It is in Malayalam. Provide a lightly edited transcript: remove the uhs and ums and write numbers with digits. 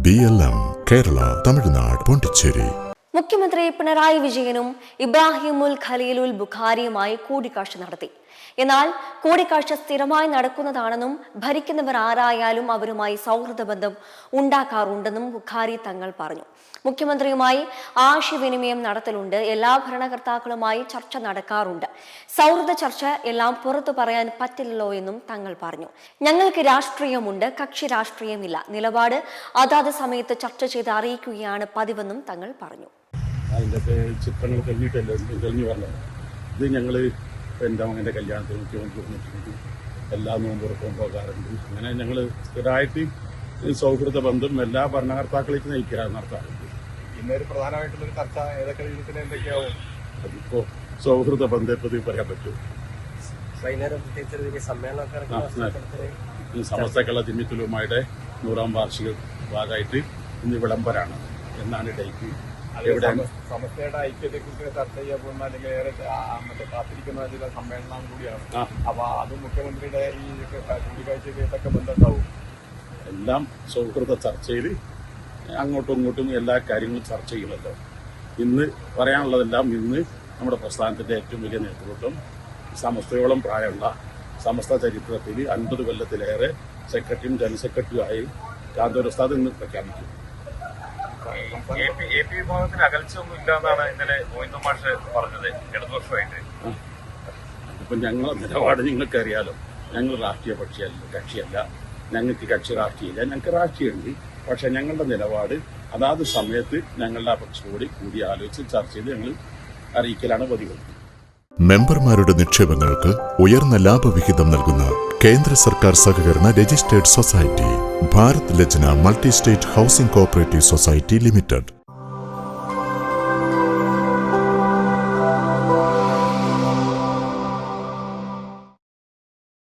BLM കേരള, തമിഴ്നാട്, പോണ്ടിച്ചേരി. മുഖ്യമന്ത്രി പിണറായി വിജയനും ഇബ്രാഹിമുൽ ഖലീലുൽ ബുഖാരിയുമായി കൂടിക്കാഴ്ച നടത്തി. എന്നാൽ കൂടിക്കാഴ്ച സ്ഥിരമായി നടക്കുന്നതാണെന്നും ഭരിക്കുന്നവർ ആരായാലും അവരുമായി സൗഹൃദ ബന്ധം ഉണ്ടാക്കാറുണ്ടെന്നും ബുഖാരി തങ്ങൾ പറഞ്ഞു. മുഖ്യമന്ത്രിയുമായി ആശയവിനിമയം നടത്തലുണ്ട്. എല്ലാ ഭരണകർത്താക്കളുമായി ചർച്ച നടക്കാറുണ്ട്. സൗഹൃദ ചർച്ച എല്ലാം പുറത്തു പറയാൻ പറ്റില്ലല്ലോ എന്നും തങ്ങൾ പറഞ്ഞു. ഞങ്ങൾക്ക് രാഷ്ട്രീയമുണ്ട്, കക്ഷി രാഷ്ട്രീയമില്ല. നിലപാട് അതാത് സമയത്ത് ചർച്ച ചെയ്ത് അറിയിക്കുകയാണ് പതിവെന്നും തങ്ങൾ പറഞ്ഞു. അതിൻ്റെ ചിത്രങ്ങൾ തെളിഞ്ഞു പറഞ്ഞത് ഇത് ഞങ്ങൾ എൻ്റെ മകൻ്റെ കല്യാണത്തിന് മുഖ്യമന്ത്രി വന്നിട്ടുണ്ട്, എല്ലാ നോമ്പുറപ്പും പോകാറുണ്ട്. അങ്ങനെ ഞങ്ങൾ സ്ഥിരമായിട്ട് സൗഹൃദ ബന്ധം എല്ലാ ഭരണകർത്താക്കളേക്ക് നടത്താറുണ്ട്. ഇന്നൊരു പ്രധാനമായിട്ടുള്ളൊരു ചർച്ച ഏതൊക്കെ വിധത്തിൽ എന്തൊക്കെയാവും? അതിപ്പോൾ സൗഹൃദ ബന്ധത്തെ പറയാൻ പറ്റും. സമസ്ത കേരള ജമിയത്തുലമായുടെ 100ാം വാർഷിക ഭാഗമായിട്ട് ഇന്ന് വിളംബരമാണ് എന്നാണ് ഡേറ്റ്. സമസ്തയുടെ ഐക്യത്തെക്കുറിച്ച് ചർച്ച ചെയ്യാൻ പോകുന്ന അല്ലെങ്കിൽ ഏറെ കാത്തിരിക്കുന്ന ചില സമ്മേളനം കൂടിയാണ്. അപ്പൊ അത് മുഖ്യമന്ത്രിയുടെ ഈ കൂടിക്കാഴ്ചയ്ക്ക് ഏതൊക്കെ ബന്ധമുണ്ടാവും? എല്ലാം സൗഹൃദ ചർച്ചയിൽ അങ്ങോട്ടും ഇങ്ങോട്ടും എല്ലാ കാര്യങ്ങളും ചർച്ച ചെയ്യുമല്ലോ. ഇന്ന് പറയാനുള്ളതെല്ലാം ഇന്ന് നമ്മുടെ പ്രസ്ഥാനത്തിന്റെ ഏറ്റവും വലിയ നേതൃത്വം സമസ്തയോളം പ്രായമുള്ള സമസ്ത ചരിത്രത്തിൽ 50 കൊല്ലത്തിലേറെ സെക്രട്ടറിയും ജനറൽ സെക്രട്ടറിയുമായി കാന്തൂർ ഉസ്താദ് ഇന്ന് പ്രഖ്യാപിക്കും. AP വിഭാഗത്തിന് അകൽച്ചയൊന്നും ഇല്ലാന്നാണ് ഇന്നലെ ഗോവിന്ദ മാഷ് പറഞ്ഞത്. ഇടതുപക്ഷമായിട്ട് ഇപ്പം ഞങ്ങളുടെ നിലപാട് നിങ്ങൾക്കറിയാലോ. ഞങ്ങൾ രാഷ്ട്രീയ കക്ഷിയല്ല, ഞങ്ങൾക്ക് കക്ഷി രാഷ്ട്രീയമില്ല. ഞങ്ങൾക്ക് രാഷ്ട്രീയമുണ്ട്, പക്ഷെ ഞങ്ങളുടെ നിലപാട് അതാത് സമയത്ത് ഞങ്ങളുടെ പക്ഷത്തോട് കൂടി ആലോചിച്ച് ചർച്ച ചെയ്ത് ഞങ്ങൾ അറിയിക്കലാണ് പതിവ്. മെമ്പർമാരുടെ നിക്ഷേപങ്ങൾക്ക് ഉയർന്ന ലാഭവിഹിതം നൽകുന്ന കേന്ദ്ര സർക്കാർ സഹകരണ രജിസ്റ്റേർഡ് സൊസൈറ്റി ഭാരത് ലജ്ന multi state housing cooperative society limited.